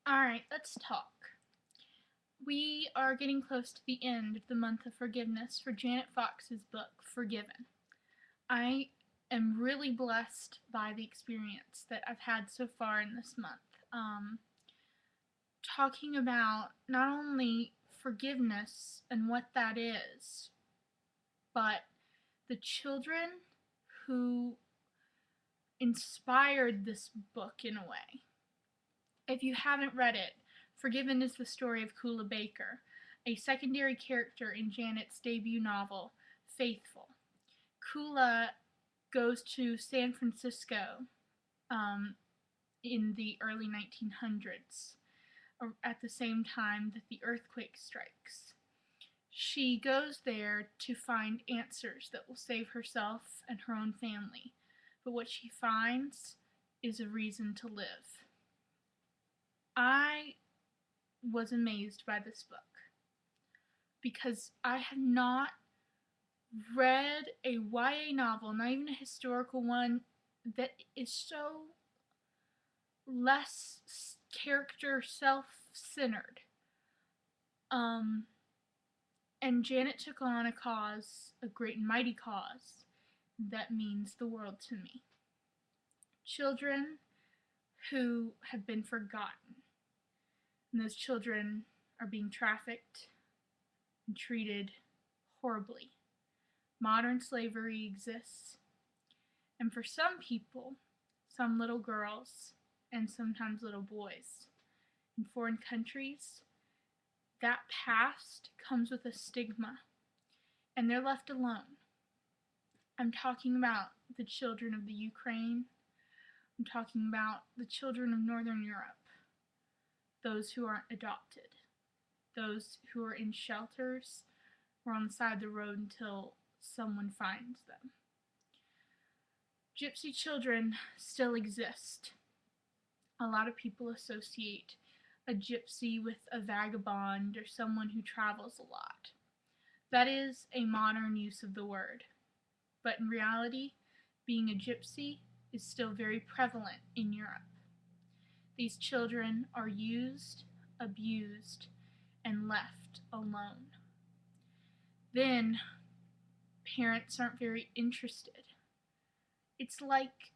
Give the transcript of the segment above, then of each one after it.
Alright, let's talk. We are getting close to the end of the month of forgiveness for Janet Fox's book, Forgiven. I am really blessed by the experience that I've had so far in this month. Um, Talking about not only forgiveness and what that is, but the children who inspired this book in a way. If you haven't read it, Forgiven is the story of Kula Baker, a secondary character in Janet's debut novel, Faithful. Kula goes to San Francisco um, in the early 1900s, at the same time that the earthquake strikes. She goes there to find answers that will save herself and her own family, but what she finds is a reason to live. I was amazed by this book because I have not read a YA novel, not even a historical one, that is so less character self-centered. And Janet took on a cause, a great and mighty cause, that means the world to me. Children who have been forgotten. And those children are being trafficked and treated horribly. Modern slavery exists, and for some people, some little girls, and sometimes little boys, in foreign countries, that past comes with a stigma, and they're left alone. I'm talking about the children of the Ukraine. I'm talking about the children of Northern Europe, those who aren't adopted, those who are in shelters or on the side of the road until someone finds them. Gypsy children still exist. A lot of people associate a gypsy with a vagabond or someone who travels a lot. That is a modern use of the word, but in reality, being a gypsy is still very prevalent in Europe. These children are used, abused, and left alone. Then, parents aren't very interested. It's like,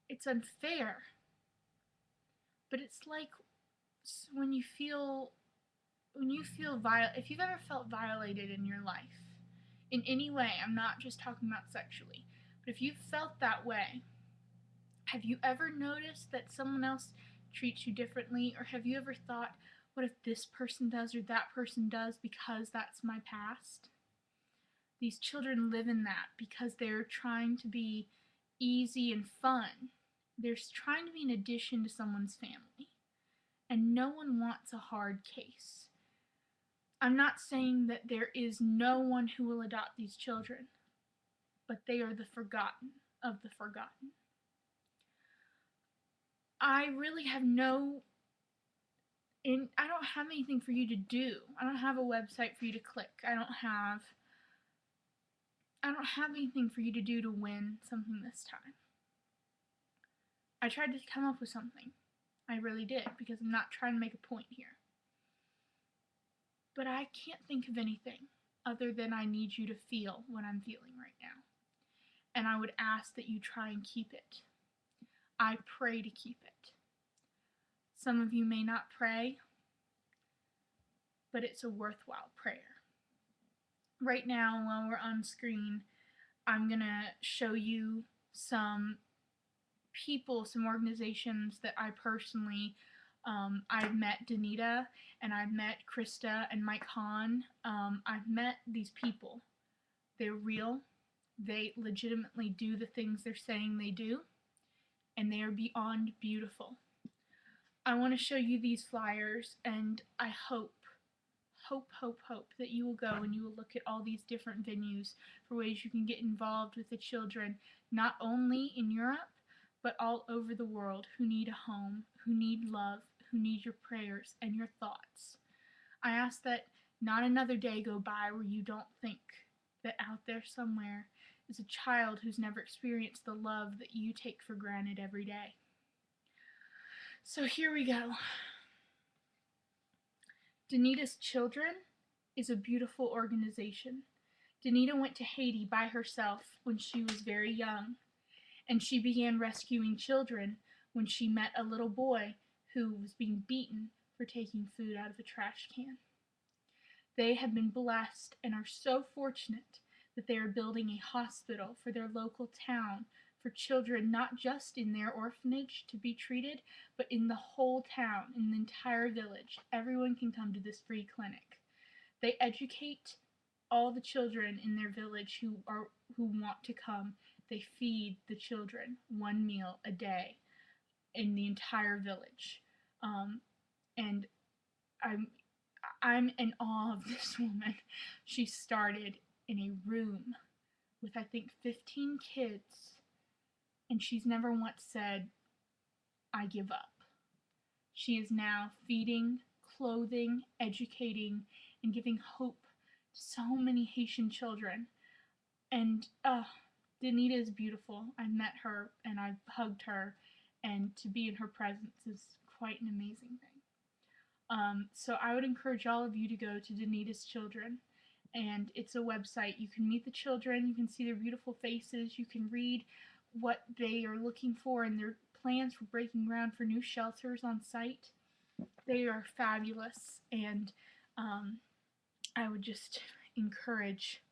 it's unfair, but it's like when you feel if you've ever felt violated in your life, in any way, I'm not just talking about sexually, but if you've felt that way, have you ever noticed that someone else treats you differently, or have you ever thought, what if this person does or that person does because that's my past? These children live in that because they're trying to be easy and fun. They're trying to be an addition to someone's family, and no one wants a hard case. I'm not saying that there is no one who will adopt these children, but they are the forgotten of the forgotten. I really have I don't have anything for you to do. I don't have a website for you to click. I don't have anything for you to do to win something this time. I tried to come up with something. I really did, because I'm not trying to make a point here. But I can't think of anything other than I need you to feel what I'm feeling right now. And I would ask that you try and keep it. I pray to keep it. Some of you may not pray, but it's a worthwhile prayer. Right now, while we're on screen, I'm going to show you some people, some organizations that I personally, I've met Danita, and I've met Krista and Mike Hahn. I've met these people. They're real. They legitimately do the things they're saying they do, and they are beyond beautiful. I want to show you these flyers, and I hope that you will go and you will look at all these different venues for ways you can get involved with the children, not only in Europe, but all over the world, who need a home, who need love, who need your prayers and your thoughts. I ask that not another day go by where you don't think that out there somewhere is a child who's never experienced the love that you take for granted every day. So here we go. Danita's Children is a beautiful organization. Danita went to Haiti by herself when she was very young, and she began rescuing children when she met a little boy who was being beaten for taking food out of a trash can. They have been blessed and are so fortunate that they are building a hospital for their local town for children, not just in their orphanage to be treated, but in the whole town, in the entire village. Everyone can come to this free clinic. They educate all the children in their village who want to come. They feed the children one meal a day in the entire village. And I'm in awe of this woman. She started in a room with, I think, 15 kids, and she's never once said, I give up. She is now feeding, clothing, educating, and giving hope to so many Haitian children. And Danita is beautiful. I've met her and I've hugged her, and to be in her presence is quite an amazing thing. So I would encourage all of you to go to Danita's Children, and it's a website. You can meet the children, you can see their beautiful faces, you can read what they are looking for and their plans for breaking ground for new shelters on site. They are fabulous, and I would just encourage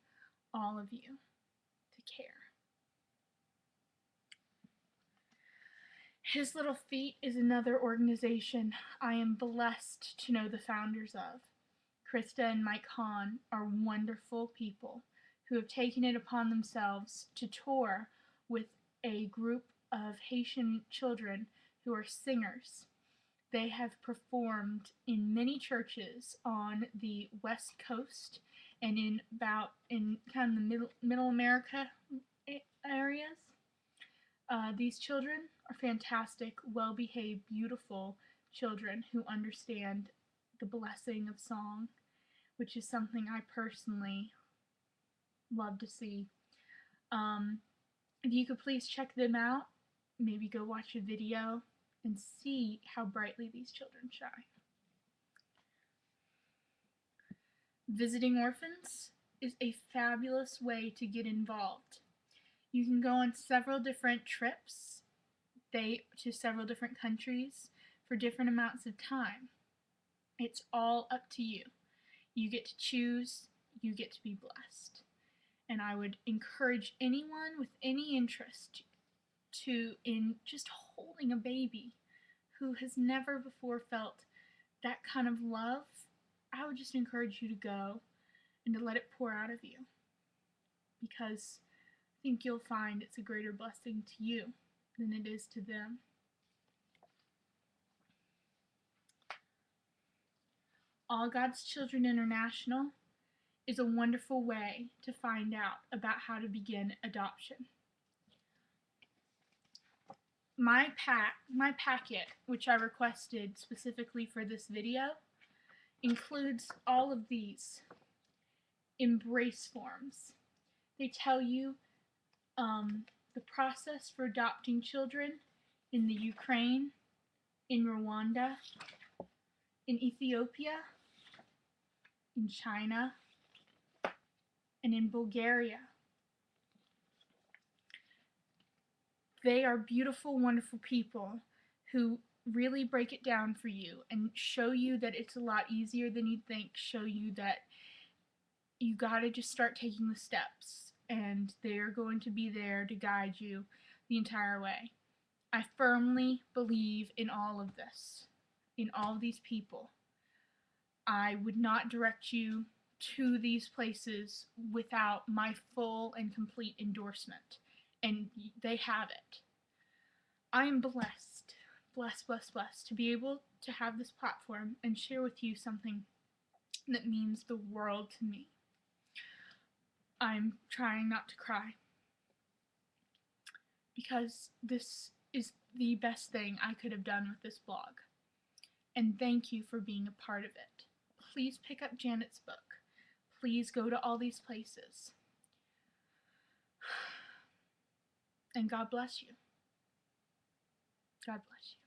all of you to care. His Little Feet is another organization I am blessed to know the founders of. Krista and Mike Hahn are wonderful people who have taken it upon themselves to tour with a group of Haitian children who are singers. They have performed in many churches on the West Coast and in kind of the middle America areas. These children are fantastic, well-behaved, beautiful children who understand the blessing of song, which is something I personally love to see. If you could please check them out, maybe go watch a video and see how brightly these children shine. Visiting orphans is a fabulous way to get involved. You can go on several different trips to several different countries for different amounts of time. It's all up to you. You get to choose, you get to be blessed. And I would encourage anyone with any interest in just holding a baby who has never before felt that kind of love. I would just encourage you to go and to let it pour out of you, because I think you'll find it's a greater blessing to you than it is to them. All God's Children International is a wonderful way to find out about how to begin adoption. My packet, which I requested specifically for this video, includes all of these embrace forms. They tell you the process for adopting children in the Ukraine, in Rwanda, in Ethiopia, in China, and in Bulgaria. They are beautiful, wonderful people who really break it down for you and show you that it's a lot easier than you'd think, show you that you gotta just start taking the steps, and they're going to be there to guide you the entire way. I firmly believe in all of this, in all of these people. I would not direct you to these places without my full and complete endorsement, and they have it. I am blessed to be able to have this platform and share with you something that means the world to me. I'm trying not to cry, because this is the best thing I could have done with this blog. And thank you for being a part of it. Please pick up Janet's book. Please go to all these places. And God bless you. God bless you.